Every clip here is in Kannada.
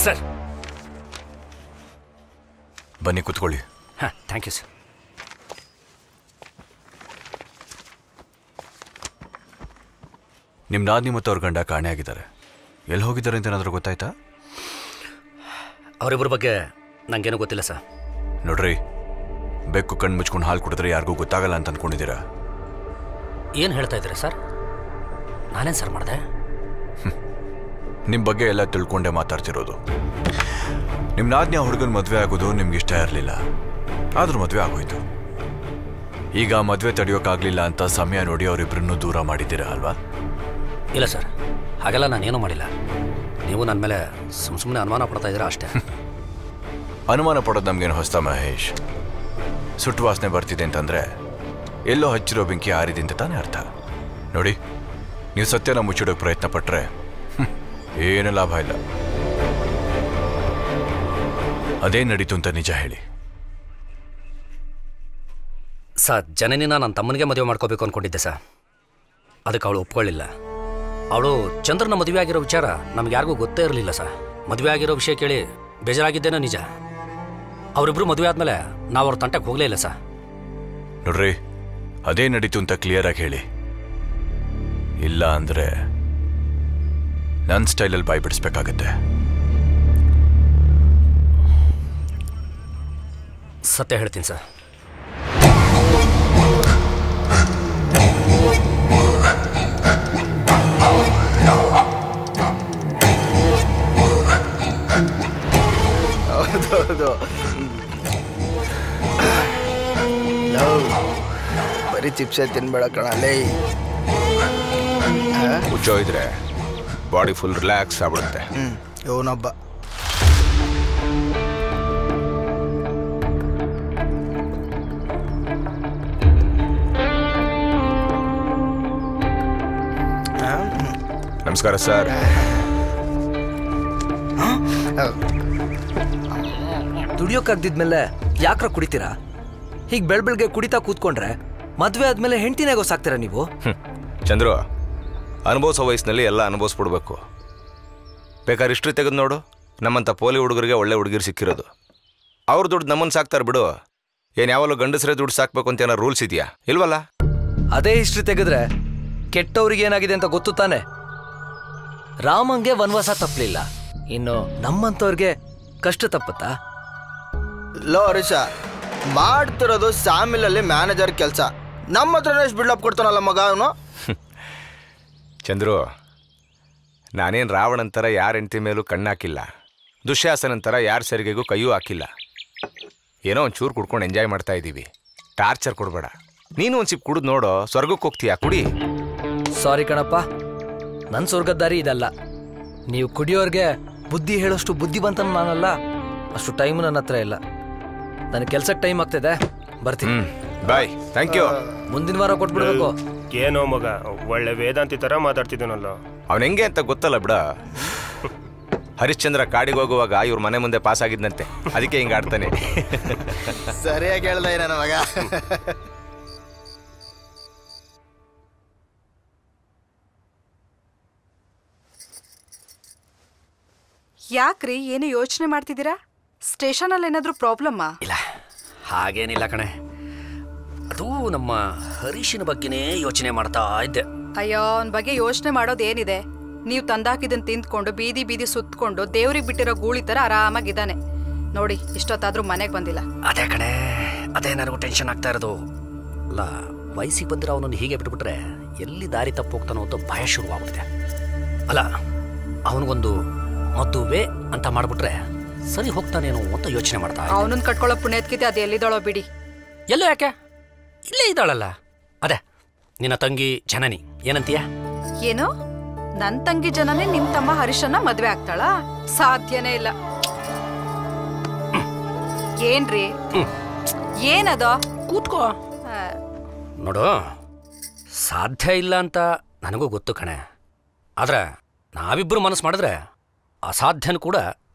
ಸರ್. ಬನ್ನಿ ಕೂತ್ಕೊಳ್ಳಿ. ಹಾಂ, ಥ್ಯಾಂಕ್ ಯು ಸರ್. ನಿಮ್ಮ ನಾದಿನಿ ಮತ್ತು ಅವ್ರ ಗಂಡ ಕಾಣೆ ಆಗಿದ್ದಾರೆ. ಎಲ್ಲಿ ಹೋಗಿದ್ದಾರೆ ಅಂತ ಏನಾದರೂ ಗೊತ್ತಾಯ್ತಾ? ಅವರಿಬ್ಬರ ಬಗ್ಗೆ ನನಗೇನು ಗೊತ್ತಿಲ್ಲ ಸರ್. ನೋಡ್ರಿ, ಬೆಕ್ಕು ಕಣ್ಣು ಮುಚ್ಕೊಂಡು ಹಾಲು ಕುಡಿದ್ರೆ ಯಾರಿಗೂ ಗೊತ್ತಾಗಲ್ಲ ಅಂತ ಅಂದ್ಕೊಂಡಿದ್ದೀರಾ? ಏನು ಹೇಳ್ತಾ ಇದ್ದೀರಾ ಸರ್? ನಾನೇನು ಸರ್ ಮಾಡಿದೆ? ನಿಮ್ಮ ಬಗ್ಗೆ ಎಲ್ಲ ತಿಳ್ಕೊಂಡೇ ಮಾತಾಡ್ತಿರೋದು. ನಿಮ್ಮ ನಾದಿನಿ ಹುಡುಗನ ಮದುವೆ ಆಗೋದು ನಿಮ್ಗೆ ಇಷ್ಟ ಇರಲಿಲ್ಲ, ಆದರೂ ಮದುವೆ ಆಗೋಯ್ತು. ಈಗ ಮದುವೆ ತಡೆಯೋಕ್ಕಾಗಲಿಲ್ಲ ಅಂತ ಸಮಯ ನೋಡಿ ಅವರಿಬ್ಬರನ್ನೂ ದೂರ ಮಾಡಿದ್ದೀರಾ ಅಲ್ವಾ? ಇಲ್ಲ ಸರ್, ಹಾಗೆಲ್ಲ ನಾನೇನೂ ಮಾಡಿಲ್ಲ. ನೀವು ನನ್ನ ಮೇಲೆ ಸುಮ್ಮನೆ ಅನುಮಾನ ಪಡ್ತಾ ಇದ್ದೀರಾ ಅಷ್ಟೇ. ಅನುಮಾನ ಪಡೋದು ನಮಗೇನು ಹೊಸ್ತ ಮಹೇಶ್. ಸುಟ್ಟು ವಾಸನೆ ಬರ್ತಿದೆ ಅಂತಂದರೆ ಎಲ್ಲೋ ಹಚ್ಚಿರೋ ಬೆಂಕಿ ಆರಿದೆ ಅಂತ ತಾನೇ ಅರ್ಥ. ನೋಡಿ, ನೀವು ಸತ್ಯನ ಮುಚ್ಚಿಡೋಕೆ ಪ್ರಯತ್ನ ಪಟ್ಟರೆ ಏನೂ ಲಾಭ ಇಲ್ಲ. ಅದೇ ನಡೀತು ಅಂತ ನಿಜ ಹೇಳಿ. ಸರ್, ಜನನಿನ ನನ್ನ ತಮ್ಮನಿಗೆ ಮದುವೆ ಮಾಡ್ಕೋಬೇಕು ಅಂದ್ಕೊಂಡಿದ್ದೆ ಸರ್. ಅದಕ್ಕೆ ಅವಳು ಒಪ್ಕೊಳ್ಳಿಲ್ಲ. ಅವಳು ಚಂದ್ರನ ಮದುವೆ ಆಗಿರೋ ವಿಚಾರ ನಮ್ಗೆ ಯಾರಿಗೂ ಗೊತ್ತೇ ಇರಲಿಲ್ಲ ಸರ್. ಮದುವೆ ಆಗಿರೋ ವಿಷಯ ಕೇಳಿ ಬೇಜಾರಾಗಿದ್ದೇನೋ ನಿಜ. ಅವರಿಬ್ರು ಮದುವೆ ಆದಮೇಲೆ ನಾವು ಅವ್ರ ತಂಟಕ್ಕೆ ಹೋಗಲೇ ಇಲ್ಲ ಸರ್. ನೋಡ್ರಿ, ಅದೇ ನಡೀತು ಅಂತ ಕ್ಲಿಯರಾಗಿ ಹೇಳಿ. ಇಲ್ಲ ಅಂದರೆ ನನ್ನ ಸ್ಟೈಲಲ್ಲಿ ಬಾಯಿ ಬಿಡಿಸ್ಬೇಕಾಗತ್ತೆ. ಸತ್ಯ ಹೇಳ್ತೀನಿ ಸರ್. ಹೌದೌದು, ಬರೀ ಚಿಪ್ಸೇ ತಿನ್ಬೇಡ ಕಣಲೇ. ಹುಚ್ಚೋಯ್ದ್ರೆ ಬಾಡಿ ಫುಲ್ ರಿಲ್ಯಾಕ್ಸ್ ಆಗ್ಬಿಡುತ್ತೆ. ಇವನೊಬ್ಬ ನಮಸ್ಕಾರ ಸರ್. ದುಡಿಯೋಕ್ಕಾಗ್ದಿದ್ಮೇಲೆ ಯಾಕ್ರ ಕುಡಿತೀರಾ? ಹೀಗೆ ಬೆಳ್ಬೆಳ್ಗೆ ಕುಡಿತಾ ಕೂತ್ಕೊಂಡ್ರೆ ಮದುವೆ ಆದ್ಮೇಲೆ ಹೆಂಡ್ತಿನೇ ಗೊತ್ತಾಗ್ತೀರಾ ನೀವು? ಚಂದ್ರು, ಅನುಭವಿಸೋ ವಯಸ್ಸಿನಲ್ಲಿ ಎಲ್ಲ ಅನುಭವಿಸ್ಬಿಡ್ಬೇಕು. ಬೇಕಾದ್ರೆ ಹಿಸ್ಟ್ರಿ ತೆಗೆದು ನೋಡು, ನಮ್ಮಂಥ ಪೋಲಿ ಹುಡುಗರಿಗೆ ಒಳ್ಳೆ ಹುಡುಗಿರು ಸಿಕ್ಕಿರೋದು. ಅವ್ರ ದುಡ್ಡು ನಮ್ಮನ್ನು ಸಾಕ್ತಾರೆ ಬಿಡು. ಏನು ಯಾವಾಗಲೂ ಗಂಡಸರೇ ದುಡ್ಡು ಸಾಕ್ಬೇಕು ಅಂತ ಏನೋ ರೂಲ್ಸ್ ಇದೆಯಾ? ಇಲ್ವಲ್ಲ. ಅದೇ ಹಿಸ್ಟ್ರಿ ತೆಗೆದ್ರೆ ಕೆಟ್ಟವ್ರಿಗೆ ಏನಾಗಿದೆ ಅಂತ ಗೊತ್ತು ತಾನೆ. ರಾಮಂಗೆ ವನವಾಸ ತಪ್ಪಲಿಲ್ಲ, ಇನ್ನು ನಮ್ಮಂಥವ್ರಿಗೆ ಕಷ್ಟ ತಪ್ಪತ್ತಾ? ಲೋ ಹರೀಶ, ಮಾಡ್ತಿರೋದು ಸಾಮಿಲಲ್ಲಿ ಮ್ಯಾನೇಜರ್ ಕೆಲಸ. ನಮ್ಮ ಹತ್ರನೇ ಎಷ್ಟು ಬಿಲ್ಡಪ್ ಕೊಡ್ತಾನಲ್ಲ ಮಗ ಅವನು. ಚಂದ್ರು, ನಾನೇನು ರಾವಣಂತರ ಯಾರ ಹೆಂಡತಿ ಮೇಲೂ ಕಣ್ಣಾಕಿಲ್ಲ, ದುಶ್ಯಾಸನಂತರ ಯಾರ ಸರಿಗೆಗೂ ಕೈಯೂ ಹಾಕಿಲ್ಲ. ಏನೋ ಒಂಚೂರು ಕುಡ್ಕೊಂಡು ಎಂಜಾಯ್ ಮಾಡ್ತಾ ಇದ್ದೀವಿ. ಟಾರ್ಚರ್ ಕೊಡಬೇಡ. ನೀನು ಒಂದು ಸಿಪ್ ಕುಡಿದು ನೋಡೋ, ಸ್ವರ್ಗಕ್ಕೆ ಹೋಗ್ತೀಯಾ, ಕುಡಿ. ಸಾರಿ ಕಣಪ್ಪ, ನನ್ನ ಸ್ವರ್ಗದ್ದಾರಿ ಇದಲ್ಲ. ನೀವು ಕುಡಿಯೋರ್ಗೆ ಬುದ್ಧಿ ಹೇಳೋಷ್ಟು ಬುದ್ಧಿವಂತನ ನಾನಲ್ಲ, ಅಷ್ಟು ಟೈಮು ನನ್ನ ಹತ್ರ ಇಲ್ಲ. ನನಗೆ ಕೆಲ್ಸಕ್ಕೆ ಟೈಮ್ ಆಗ್ತಿದೆ, ಬರ್ತೀನಿ. ಬಾಯ್. Thank you. ಮುಂದಿನ ವಾರ ಕೊಟ್ಬಿಡ್ಬೇಕು. ಏನೋ ಮಗ, ಒಳ್ಳೆ ವೇದಾಂತಿ ಥರ ಮಾತಾಡ್ತಿದ್ದಾನಲ್ಲ. ಅವನು ಹೆಂಗೆ ಅಂತ ಗೊತ್ತಲ್ಲ ಬಿಡ. ಹರಿಶ್ಚಂದ್ರ ಕಾಡಿಗೆ ಹೋಗುವಾಗ ಇವ್ರ ಮನೆ ಮುಂದೆ ಪಾಸ್ ಆಗಿದ್ದಂತೆ, ಅದಕ್ಕೆ ಹಿಂಗೆ ಆಡ್ತಾನೆ. ಸರಿಯಾಗಿ ಹೇಳ್ದ ನನ್ನ ಮಗ. ಯಾಕ್ರಿ, ಏನು ಯೋಚನೆ ಮಾಡ್ತಿದ್ದೀರಾ? ಸ್ಟೇಷನಲ್ಲಿ ಏನಾದರೂ ಪ್ರಾಬ್ಲಮ್ಮಾ? ಇಲ್ಲ, ಹಾಗೇನಿಲ್ಲ ಕಣೆ. ಅದು ನಮ್ಮ ಹರೀಶನ ಬಗ್ಗೆನೇ ಯೋಚನೆ ಮಾಡ್ತಾ ಇದ್ದೆ. ಅಯ್ಯೋ, ಅವನ ಬಗ್ಗೆ ಯೋಚನೆ ಮಾಡೋದೇನಿದೆ? ನೀವು ತಂದಾಕಿದ್ದನ್ನು ತಿಂದ್ಕೊಂಡು ಬೀದಿ ಬೀದಿ ಸುತ್ತಕೊಂಡು ದೇವ್ರಿಗೆ ಬಿಟ್ಟಿರೋ ಗೂಳಿ ಥರ ಆರಾಮಾಗಿದ್ದಾನೆ ನೋಡಿ. ಇಷ್ಟೊತ್ತಾದ್ರೂ ಮನೆಗೆ ಬಂದಿಲ್ಲ. ಅದೇ ಕಣೆ, ಅದೇ ನನಗೂ ಟೆನ್ಷನ್ ಆಗ್ತಾ ಇರೋದು. ಅಲ್ಲ, ವಯಸ್ಸಿಗೆ ಬಂದಿರೋ ಅವನನ್ನು ಹೀಗೆ ಬಿಟ್ಬಿಟ್ರೆ ಎಲ್ಲಿ ದಾರಿ ತಪ್ಪು ಹೋಗ್ತಾನೋ ಅಂತ ಭಯ ಶುರುವಾಗ್ಬಿಟ್ಟಿದೆ. ಅಲ್ಲ, ಅವನಿಗೊಂದು ಮದುವೆ ಅಂತ ಮಾಡ್ಬಿಟ್ರೆ ಸರಿ ಹೋಗ್ತಾನೇನೋ ಅಂತ ಯೋಚನೆ ಮಾಡ್ತಾ. ಅವನನ್ನ ಕಟ್ಕೊಳ್ಳೋ ಪುಣ್ಯತ್ಕಿದೆ, ಅದು ಎಲ್ಲಿದ್ದಾಳೋ ಬಿಡಿ. ಎಲ್ಲೋ ಯಾಕೆ, ಇಲ್ಲೇ ಇದ್ದಾಳಲ್ಲ. ಅದೇ ನಿನ್ನ ತಂಗಿ ಜನನಿ, ಏನಂತೀಯ? ಏನು, ನನ್ ತಂಗಿ ಜನನೇ ನಿಮ್ ತಮ್ಮ ಹರೀಶನ್ನ ಮದ್ವೆ ಆಗ್ತಾಳ? ಸಾಧ್ಯನೇ ಇಲ್ಲ. ಏನ್ರಿ, ಏನದ? ಕೂತ್ಕೋ. ನೋಡು, ಸಾಧ್ಯ ಇಲ್ಲ ಅಂತ ನನಗೂ ಗೊತ್ತು ಕಣೆ. ಆದ್ರೆ ನಾವಿಬ್ರು ಮನಸ್ಸು ಮಾಡಿದ್ರೆ ಅಸಾಧ್ಯನೂ ಕೂಡ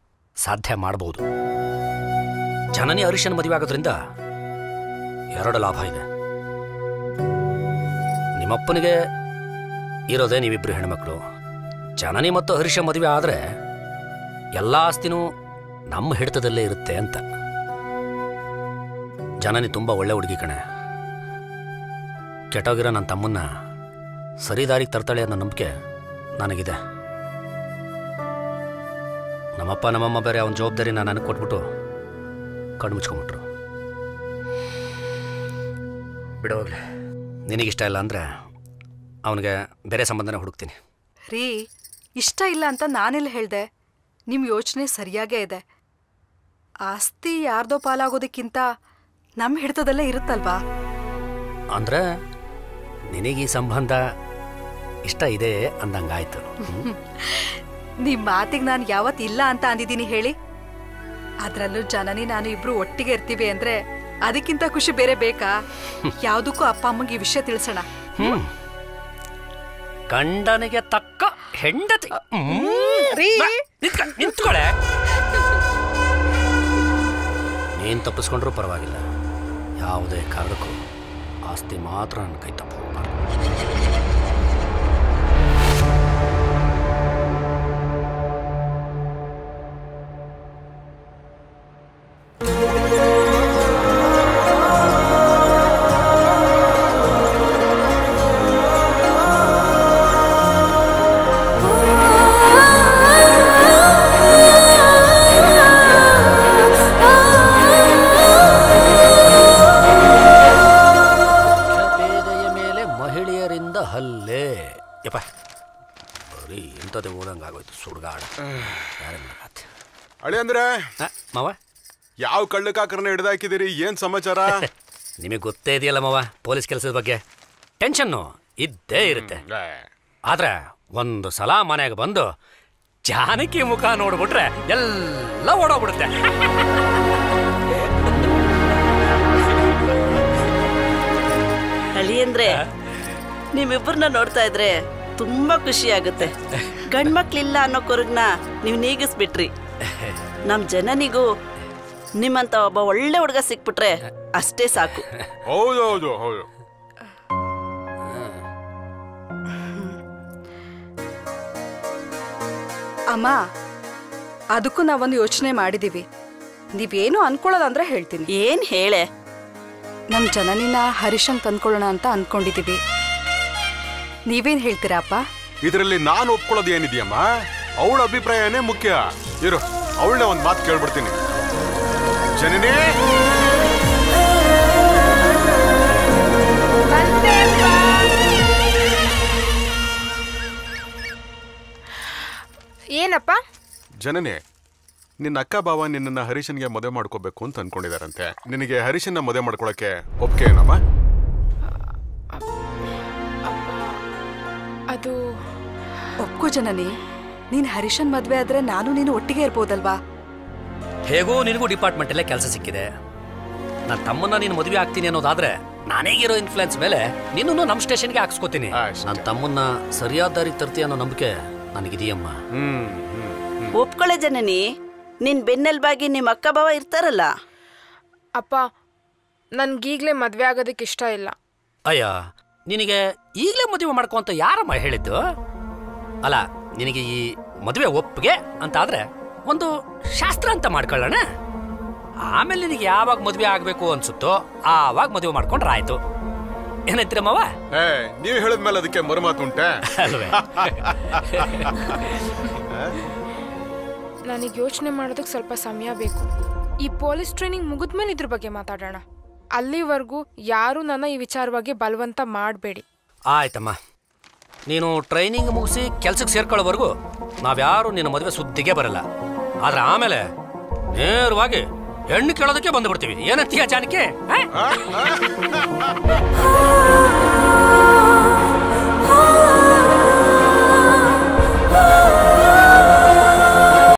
ಸಾಧ್ಯ ಮಾಡಬಹುದು. ಜನನಿ ಹರೀಶನ ಮದುವೆ ಆಗೋದ್ರಿಂದ ಎರಡು ಲಾಭ ಇದೆ. ನಿಮ್ಮಪ್ಪನಿಗೆ ಇರೋದೇ ನೀವಿಬ್ರು ಹೆಣ್ಮಕ್ಳು. ಜನನಿ ಮತ್ತು ಹರೀಶ ಮದುವೆ ಆದರೆ ಎಲ್ಲ ಆಸ್ತಿನೂ ನಮ್ಮ ಹಿಡಿತದಲ್ಲೇ ಇರುತ್ತೆ ಅಂತ. ಜನನಿ ತುಂಬ ಒಳ್ಳೆ ಹುಡುಗಿ ಕಣೆ. ಕೆಟ್ಟೋಗಿರೋ ನನ್ನ ತಮ್ಮನ್ನ ಸರಿ ದಾರಿಗೆ ತರ್ತಾಳೆ ಅನ್ನೋ ನಂಬಿಕೆ ನನಗಿದೆ. ನಮ್ಮಪ್ಪ ನಮ್ಮಮ್ಮ ಬೇರೆ ಅವನ ಜವಾಬ್ದಾರಿನ ನನಗೆ ಕೊಟ್ಬಿಟ್ಟು ಕಣ್ಣು ಮುಚ್ಕೊಂಬಿಟ್ರು. ಬಿಡೋಗ್ಲಿ, ನಿನಗಿಷ್ಟ ಇಲ್ಲ ಅಂದರೆ ಅವನಿಗೆ ಬೇರೆ ಸಂಬಂಧನ ಹುಡುಕ್ತೀನಿ. ರೀ, ಇಷ್ಟ ಇಲ್ಲ ಅಂತ ನಾನೆಲ್ಲ ಹೇಳ್ದೆ? ನಿಮ್ಮ ಯೋಚನೆ ಸರಿಯಾಗೇ ಇದೆ. ಆಸ್ತಿ ಯಾರ್ದೋ ಪಾಲಾಗೋದಕ್ಕಿಂತ ನಮ್ಮ ಹಿಡಿತದಲ್ಲೇ ಇರುತ್ತಲ್ವಾ? ಅಂದರೆ ನಿನಗೆ ಈ ಸಂಬಂಧ ಇಷ್ಟ ಇದೆ ಅಂದಂಗಾಯ್ತು. ನಿಮ್ಮ ಮಾತಿಗೆ ನಾನು ಯಾವತ್ತು ಇಲ್ಲ ಅಂತ ಅಂದಿದ್ದೀನಿ ಹೇಳಿ? ಅದರಲ್ಲೂ ಜನನಿ ನಾನು ಇಬ್ರು ಒಟ್ಟಿಗೆ ಇರ್ತೀವಿ ಅಂದ್ರೆ ಅದಕ್ಕಿಂತ ಖುಷಿ ಬೇರೆ ಬೇಕಾ? ಯಾವುದಕ್ಕೂ ಅಪ್ಪ ಅಮ್ಮಗೆ ಈ ವಿಷಯ ತಿಳಿಸೋಣ. ಗಂಡನಿಗೆ ತಕ್ಕ ಹೆಂಡತಿ. ನಿಂತ್ಕೊಳೆ. ನೀನು ತಪ್ಪಿಸ್ಕೊಂಡ್ರೂ ಪರವಾಗಿಲ್ಲ, ಯಾವುದೇ ಕಾರಣಕ್ಕೂ ಆಸ್ತಿ ಮಾತ್ರ ನನ್ನ ಕೈ ತಪ್ಪು ಹೋಗ್ಬಾರ್ದು. ಅಳಿ ಅಂದ್ರೆ ಮಾವ, ಯಾವ ಕಳ್ಳಕಾಕರನ್ನ ಹಿಡ್ದಾಕಿದಿರಿ? ಏನ್ ಸಮಾಚಾರ? ನಿಮಗೆ ಗೊತ್ತೇ ಇದೆಯಲ್ಲ ಮಾವ, ಪೊಲೀಸ್ ಕೆಲಸದ ಬಗ್ಗೆ ಟೆನ್ಷನ್ನು ಇದ್ದೇ ಇರುತ್ತೆ. ಆದ್ರೆ ಒಂದು ಸಲ ಮನೆಗೆ ಬಂದು ಜಾನಕಿ ಮುಖ ನೋಡ್ಬಿಟ್ರೆ ಎಲ್ಲ ಓಡೋಗ್ಬಿಡುತ್ತೆ. ಅಳಿ ಅಂದ್ರೆ ನಿಮ್ಮಿಬ್ಬರನ್ನ ನೋಡ್ತಾ ಇದ್ರೆ ತುಂಬಾ ಖುಷಿ ಆಗುತ್ತೆ. ಗಂಡ್ಮಕ್ಳಿಲ್ಲ ಅನ್ನೋ ಕೊರಗ್ನ ನೀವು ನೀಗಿಸ್ಬಿಟ್ರಿ. ನಮ್ ಜನನಿಗೂ ನಿಮ್ಮಂತ ಒಬ್ಬ ಒಳ್ಳೆ ಹುಡುಗ ಸಿಕ್ಬಿಟ್ರೆ ಅಷ್ಟೇ ಸಾಕು. ಹೌದೌದು ಹೌದು. ಅಮ್ಮ, ಅದಕ್ಕೂ ನಾವೊಂದು ಯೋಚನೆ ಮಾಡಿದೀವಿ. ನೀವೇನು ಅನ್ಕೊಳ್ಳೋದಂದ್ರೆ ಹೇಳ್ತೀನಿ. ಏನ್ ಹೇಳೆ? ನಮ್ ಜನನಿನ ಹರಿಶಂಗ್ ತಂದ್ಕೊಳ್ಳೋಣ ಅಂತ ಅನ್ಕೊಂಡಿದೀವಿ. ನೀವೇನ್ ಹೇಳ್ತೀರಾ ಅಪ್ಪ? ಇದರಲ್ಲಿ ನಾನು ಒಪ್ಕೊಳ್ಳೋದು ಏನಿದೆಯಮ್ಮ, ಅವಳ ಅಭಿಪ್ರಾಯನೇ ಮುಖ್ಯ. ಇರು, ಅವಳನ್ನ ಒಂದು ಮಾತು ಕೇಳ್ಬಿಡ್ತೀನಿ. ಜನನಿ, ಏನಪ್ಪ? ಜನನಿ, ನಿನ್ನ ಅಕ್ಕ ಬಾವ ನಿನ್ನ ಹರೀಶನ್ಗೆ ಮದುವೆ ಮಾಡ್ಕೋಬೇಕು ಅಂತ ಅನ್ಕೊಂಡಿದಾರಂತೆ. ನಿನಗೆ ಹರೀಶನ್ನ ಮದುವೆ ಮಾಡ್ಕೊಳಕ್ಕೆ ಒಪ್ಪಿಗೆ ಏನಮ್ಮ? ಅದು ಒಪ್ಕೋ ಜನನಿ. ನೀನ್ ಹರೀಶನ್ ಮದ್ವೆ ಆದ್ರೆ ನಾನು ನೀನು ಒಟ್ಟಿಗೆ ಇರ್ಬೋದಲ್ವಾ? ಹೇಗೂ ನಿನಗೂ ಡಿಪಾರ್ಟ್ಮೆಂಟಲ್ಲೇ ಕೆಲಸ ಸಿಕ್ಕಿದೆ. ನನ್ನ ತಮ್ಮನ್ನ ನೀನು ಮದುವೆ ಆಗ್ತೀನಿ ಅನ್ನೋದಾದ್ರೆ ನಾನೇಗಿರೋ ಇನ್ಫ್ಲುಯೆನ್ಸ್ ಮೇಲೆ ನಿನ್ನೂ ನಮ್ಮ ಸ್ಟೇಷನ್ಗೆ ಹಾಕ್ಸ್ಕೊತೀನಿ. ನನ್ನ ತಮ್ಮನ್ನ ಸರಿಯಾದ ದಾರಿಗೆ ತರ್ತೀಯ ಅನ್ನೋ ನಂಬಿಕೆ ನನಗಿದೆಯಮ್ಮ. ಒಪ್ಕೊಳ್ಳೆ ಜನನಿ. ನಿನ್ ಬೆನ್ನೆಲ್ಬಾಗಿ ನಿಮ್ಮ ಅಕ್ಕ ಬಾವ ಇರ್ತಾರಲ್ಲ. ಅಪ್ಪ, ನನ್ಗೀಗ್ಲೇ ಮದ್ವೆ ಆಗೋದಕ್ಕೆ ಇಷ್ಟ ಇಲ್ಲ. ಅಯ್ಯ, ನಿನಗೆ ಈಗಲೇ ಮದುವೆ ಮಾಡ್ಕೊ ಅಂತ ಯಾರಮ್ಮ ಹೇಳಿದ್ದು? ಅಲ್ಲ, ನಿನಗೆ ಈ ಮದುವೆ ಒಪ್ಪಿಗೆ ಅಂತ ಆದ್ರೆ ಒಂದು ಶಾಸ್ತ್ರ ಅಂತ ಮಾಡ್ಕೊಳ್ಳೋಣ. ಆಮೇಲೆ ನಿನಗೆ ಯಾವಾಗ ಮದುವೆ ಆಗ್ಬೇಕು ಅನ್ಸುತ್ತೋ ಆವಾಗ ಮದುವೆ ಮಾಡ್ಕೊಂಡ್ರೆ ಆಯ್ತು. ಏನಂತೀರಮ್ಮವ? ನೀವು ಹೇಳಿದ್ಮೇಲೆ ಅದಕ್ಕೆ ಮರುಮಾತುಂಟೆ ಅಲ್ವೇ? ನನಗೆ ಯೋಚನೆ ಮಾಡೋದಕ್ಕೆ ಸ್ವಲ್ಪ ಸಮಯ ಬೇಕು. ಈ ಪೊಲೀಸ್ ಟ್ರೈನಿಂಗ್ ಮುಗಿದ್ಮೇಲೆ ಇದ್ರ ಬಗ್ಗೆ ಮಾತಾಡೋಣ. ಅಲ್ಲಿವರೆಗೂ ಯಾರು ನನ್ನ ಈ ವಿಚಾರವಾಗಿ ಬಲವಂತ ಮಾಡಬೇಡಿ. ಆಯ್ತಮ್ಮ, ನೀನು ಟ್ರೈನಿಂಗ್ ಮುಗಿಸಿ ಕೆಲ್ಸಕ್ಕೆ ಸೇರ್ಕೊಳ್ಳೋವರೆಗೂ ನಾವ್ಯಾರು ನಿನ್ನ ಮದುವೆ ಸುದ್ದಿಗೆ ಬರಲ್ಲ. ಆದ್ರೆ ಆಮೇಲೆ ನೇರವಾಗಿ ಹೆಣ್ಣು ಕೇಳೋದಕ್ಕೆ ಬಂದು ಬಿಡ್ತೀವಿ. ಏನಂತೀಯ ಜಾನಕಿ?